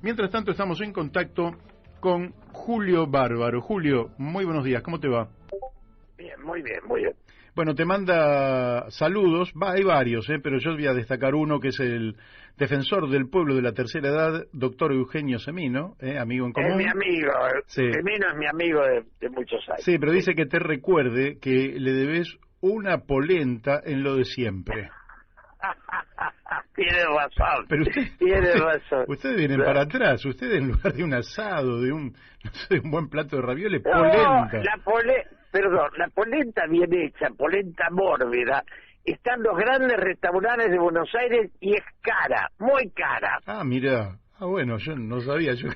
Mientras tanto, estamos en contacto con Julio Bárbaro. Julio, muy buenos días, ¿cómo te va? Bien, muy bien, muy bien. Bueno, te manda saludos, hay varios, pero yo voy a destacar uno que es el defensor del pueblo de la tercera edad, doctor Eugenio Semino, amigo en común. Es mi amigo, Sí. Semino es mi amigo de muchos años. Sí, pero dice que te recuerde que le debes una polenta en lo de siempre. Tiene razón, Pero tiene razón. ustedes vienen para atrás, ustedes en lugar de un asado, de un, no sé, de un buen plato de ravioles, No, polenta. la polenta bien hecha, polenta mórbida, están los grandes restaurantes de Buenos Aires y es cara, muy cara. Ah, mira. Ah, bueno, yo no sabía. Yo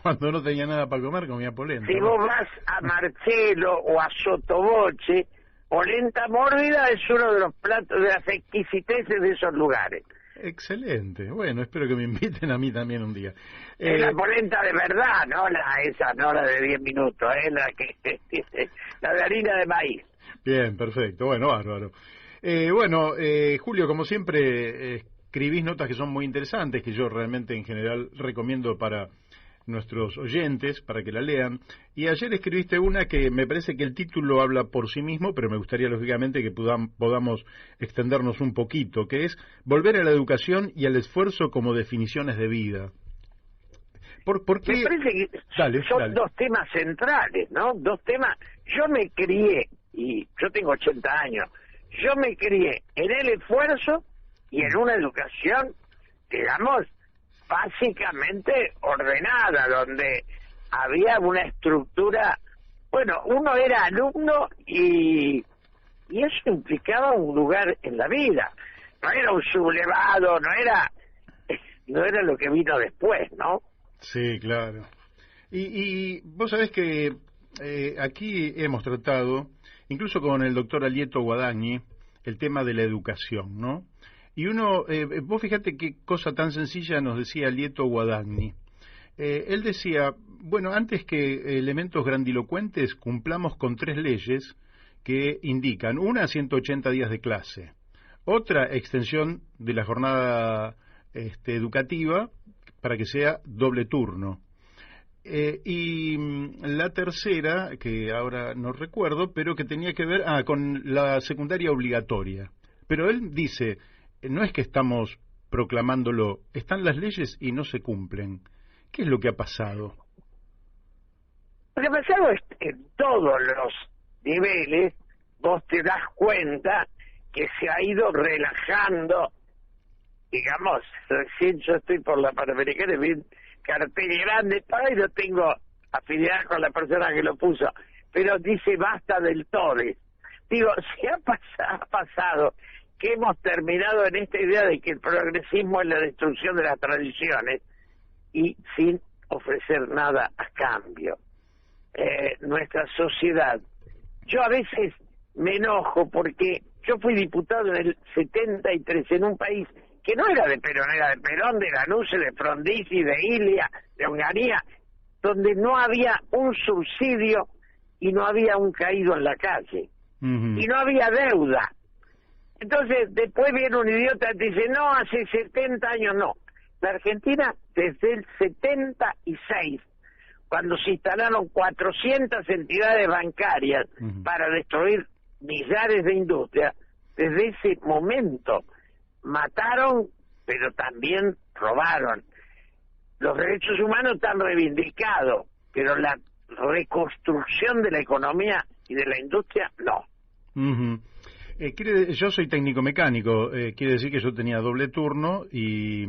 cuando no tenía nada para comer comía polenta. Si vos vas a Marcelo o a Sotoboche, polenta mórbida es uno de los platos, de las exquisiteces de esos lugares. Excelente. Bueno, espero que me inviten a mí también un día. Es la polenta de verdad, no la de 10 minutos, la que la de harina de maíz. Bien, perfecto. Bueno, bárbaro. Julio, como siempre, escribís notas que son muy interesantes, que yo realmente en general recomiendo para nuestros oyentes, para que la lean. Y ayer escribiste una que me parece que el título habla por sí mismo, pero me gustaría lógicamente que podamos extendernos un poquito, que es Volver a la educación y al esfuerzo como definiciones de vida. ¿Por qué? Me parece que son dos temas centrales, ¿no? Dos temas. Yo me crié, y yo tengo 80 años, yo me crié en el esfuerzo y en una educación, digamos, básicamente ordenada, donde había una estructura. Bueno, uno era alumno y eso implicaba un lugar en la vida. No era un sublevado, no era lo que vino después, ¿no? Sí, claro. Y vos sabés que aquí hemos tratado, incluso con el doctor Alieto Guadagni, el tema de la educación, ¿no? Y vos fíjate qué cosa tan sencilla nos decía Alieto Guadagni. Él decía, bueno, antes que elementos grandilocuentes, cumplamos con 3 leyes que indican, una, 180 días de clase, otra, extensión de la jornada educativa para que sea doble turno. Y la tercera, que ahora no recuerdo, pero que tenía que ver con la secundaria obligatoria. Pero él dice, no es que estamos proclamándolo, están las leyes y no se cumplen. ¿Qué es lo que ha pasado? Lo que ha pasado es que en todos los niveles vos te das cuenta que se ha ido relajando. Digamos, recién yo estoy por la Panamericana y vi un cartel grande, y no tengo afinidad con la persona que lo puso, pero dice basta del todes. Digo, si ha pasado que hemos terminado en esta idea de que el progresismo es la destrucción de las tradiciones y sin ofrecer nada a cambio. Nuestra sociedad, yo a veces me enojo porque yo fui diputado en el 73 en un país que no era de Perón, era de Perón, de Lanuse, de Frondizi, de Ilia, de Onganía, donde no había un subsidio y no había un caído en la calle. Y no había deuda. Entonces, después viene un idiota y dice, no, hace 70 años no. La Argentina, desde el 76, cuando se instalaron 400 entidades bancarias para destruir millares de industrias, desde ese momento mataron, pero también robaron. Los derechos humanos están reivindicados, pero la reconstrucción de la economía y de la industria, no. Yo soy técnico mecánico, quiere decir que yo tenía doble turno y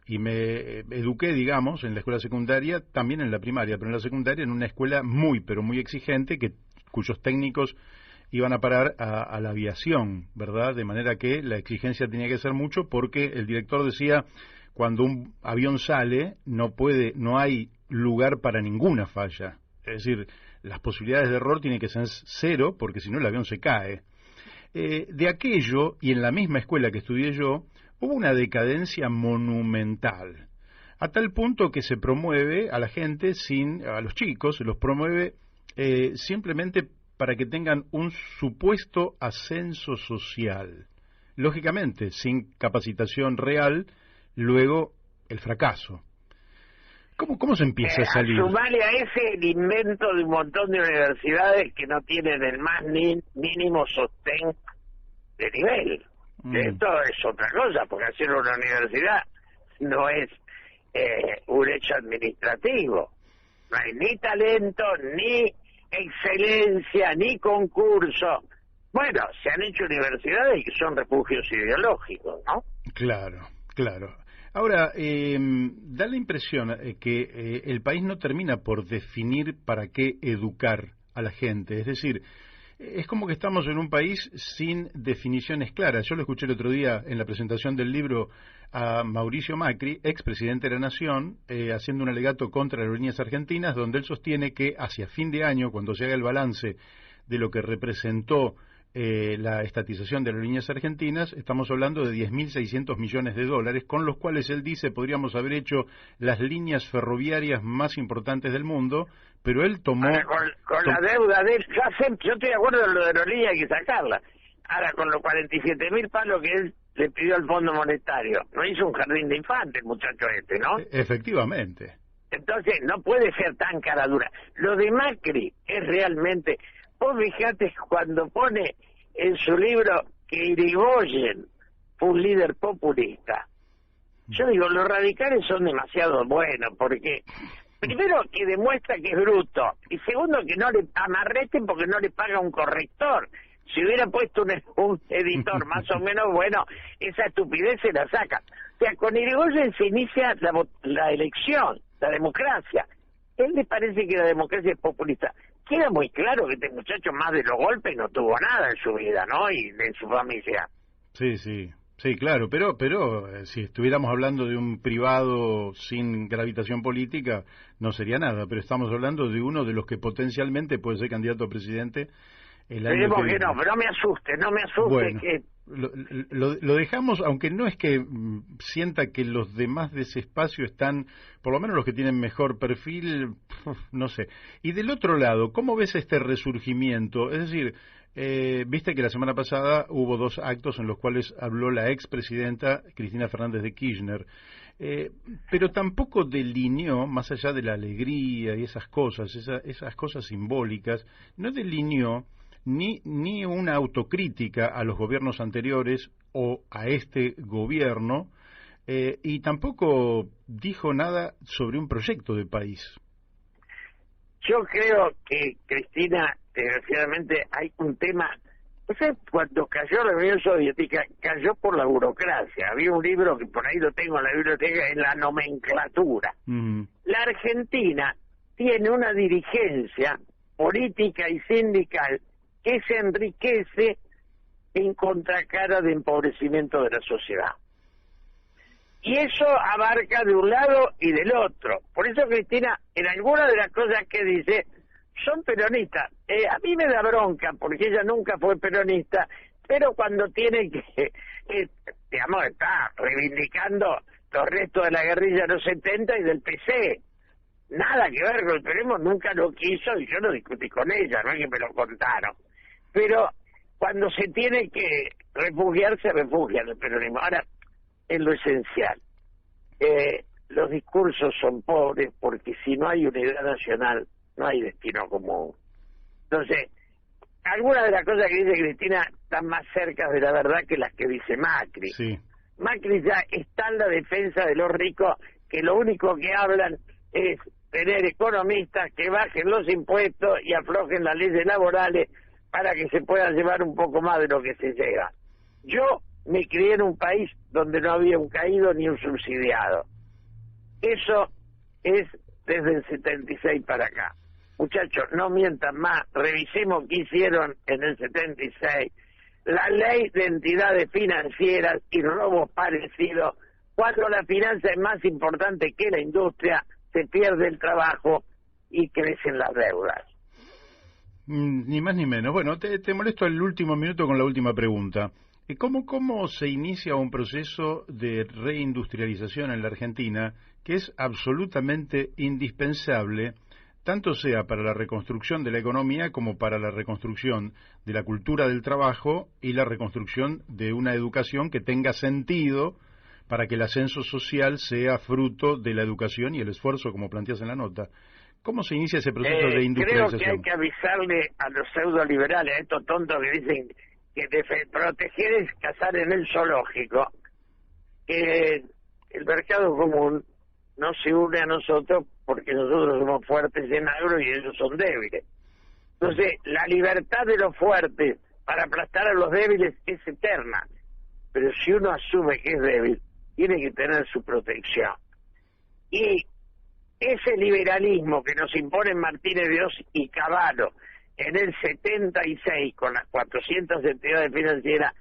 me eduqué, digamos, en la escuela secundaria, también en la primaria, pero en la secundaria en una escuela pero muy exigente, cuyos técnicos iban a parar a la aviación, ¿verdad? De manera que la exigencia tenía que ser mucho porque el director decía, cuando un avión sale, no hay lugar para ninguna falla. Es decir, las posibilidades de error tienen que ser 0 porque si no el avión se cae. De aquello, y en la misma escuela que estudié yo, hubo una decadencia monumental, a tal punto que se promueve a la gente, a los chicos, se los promueve simplemente para que tengan un supuesto ascenso social. Lógicamente, sin capacitación real, luego el fracaso. ¿Cómo se empieza a salir? Sumale a ese el invento de un montón de universidades que no tienen el más mínimo sostén de nivel. Esto es otra cosa, porque hacer una universidad no es un hecho administrativo. No hay ni talento, ni excelencia, ni concurso. Bueno, se han hecho universidades que son refugios ideológicos, ¿no? Claro, claro. Ahora, da la impresión que el país no termina por definir para qué educar a la gente. Es decir, es como que estamos en un país sin definiciones claras. Yo lo escuché el otro día en la presentación del libro a Mauricio Macri, expresidente de la Nación, haciendo un alegato contra Aerolíneas Argentinas, donde él sostiene que hacia fin de año, cuando se haga el balance de lo que representó la estatización de Aerolíneas Argentinas, estamos hablando de 10.600 millones de dólares, con los cuales él dice podríamos haber hecho las líneas ferroviarias más importantes del mundo, pero él tomó... Ahora, con la deuda de él, yo estoy de acuerdo en lo de Aerolíneas, hay que sacarla. Ahora, con los 47.000 palos que él le pidió al Fondo Monetario, no hizo un jardín de infantes el muchacho este, ¿no? Efectivamente. Entonces, no puede ser tan cara dura. Lo de Macri es realmente... Vos fijate cuando pone en su libro que Irigoyen fue un líder populista. Yo digo, los radicales son demasiado buenos, porque primero que demuestra que es bruto, y segundo que no le amarreten porque no le paga un corrector. Si hubiera puesto un editor más o menos bueno, esa estupidez se la saca. O sea, con Irigoyen se inicia la elección, la democracia. Él le parece que la democracia es populista. Queda muy claro que este muchacho más de los golpes no tuvo nada en su vida, ¿no? Y en su familia. Sí, claro, pero si estuviéramos hablando de un privado sin gravitación política, no sería nada, pero estamos hablando de uno de los que potencialmente puede ser candidato a presidente el año que viene. No, pero no me asuste, bueno, que... Lo dejamos, aunque no es que sienta que los demás de ese espacio están, por lo menos los que tienen mejor perfil, no sé. Y del otro lado, ¿cómo ves este resurgimiento? Es decir, viste que la semana pasada hubo 2 actos en los cuales habló la expresidenta Cristina Fernández de Kirchner, pero tampoco delineó, más allá de la alegría y esas cosas simbólicas, no delineó ni una autocrítica a los gobiernos anteriores o a este gobierno, y tampoco dijo nada sobre un proyecto de país. Yo creo que, Cristina, desgraciadamente hay un tema... O sea, cuando cayó la Unión Soviética, cayó por la burocracia. Había un libro que por ahí lo tengo en la biblioteca, en la nomenclatura. La Argentina tiene una dirigencia política y sindical que se enriquece en contracara de empobrecimiento de la sociedad. Y eso abarca de un lado y del otro. Por eso, Cristina, en algunas de las cosas que dice, son peronistas. A mí me da bronca, porque ella nunca fue peronista, pero cuando tiene que, digamos, está reivindicando los restos de la guerrilla de los 70 y del PC. Nada que ver con el peronismo, nunca lo quiso, y yo lo discutí con ella, no es que me lo contaron. Pero cuando se tiene que refugiar, se refugia en el peronismo. Ahora, en lo esencial, los discursos son pobres porque si no hay unidad nacional, no hay destino común. Entonces, algunas de las cosas que dice Cristina están más cerca de la verdad que las que dice Macri. Sí. Macri ya está en la defensa de los ricos, que lo único que hablan es tener economistas que bajen los impuestos y aflojen las leyes laborales para que se pueda llevar un poco más de lo que se lleva. Yo me crié en un país donde no había un caído ni un subsidiado. Eso es desde el 76 para acá. Muchachos, no mientan más, revisemos qué hicieron en el 76. La ley de entidades financieras y robos parecidos. Cuando la finanza es más importante que la industria, se pierde el trabajo y crecen las deudas. Ni más ni menos. Bueno, te molesto el último minuto con la última pregunta. ¿Cómo se inicia un proceso de reindustrialización en la Argentina que es absolutamente indispensable, tanto sea para la reconstrucción de la economía como para la reconstrucción de la cultura del trabajo y la reconstrucción de una educación que tenga sentido para que el ascenso social sea fruto de la educación y el esfuerzo, como planteas en la nota. ¿Cómo se inicia ese proceso de industrialización? Creo que hay que avisarle a los pseudo-liberales, a estos tontos que dicen que proteger es cazar en el zoológico, que el mercado común no se une a nosotros porque nosotros somos fuertes en agro y ellos son débiles. Entonces, la libertad de los fuertes para aplastar a los débiles es eterna, pero si uno asume que es débil, tiene que tener su protección. Y ese liberalismo que nos imponen Martínez de Oz y Cavallo en el 76 con las 400 entidades financieras,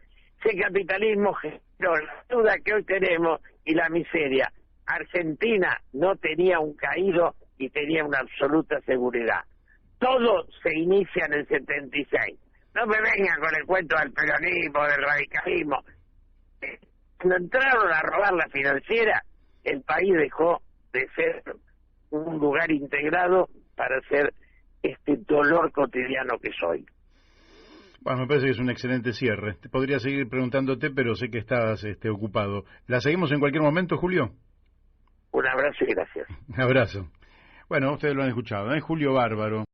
ese capitalismo generó la deuda que hoy tenemos y la miseria. Argentina no tenía un caído y tenía una absoluta seguridad. Todo se inicia en el 76. No me vengan con el cuento del peronismo, del radicalismo. Cuando entraron a robar la financiera, el país dejó de ser un lugar integrado para ser este dolor cotidiano que soy. Bueno, me parece que es un excelente cierre. Podría seguir preguntándote, pero sé que estás ocupado. ¿La seguimos en cualquier momento, Julio? Un abrazo y gracias. Un abrazo. Bueno, ustedes lo han escuchado, ¿eh? Julio Bárbaro.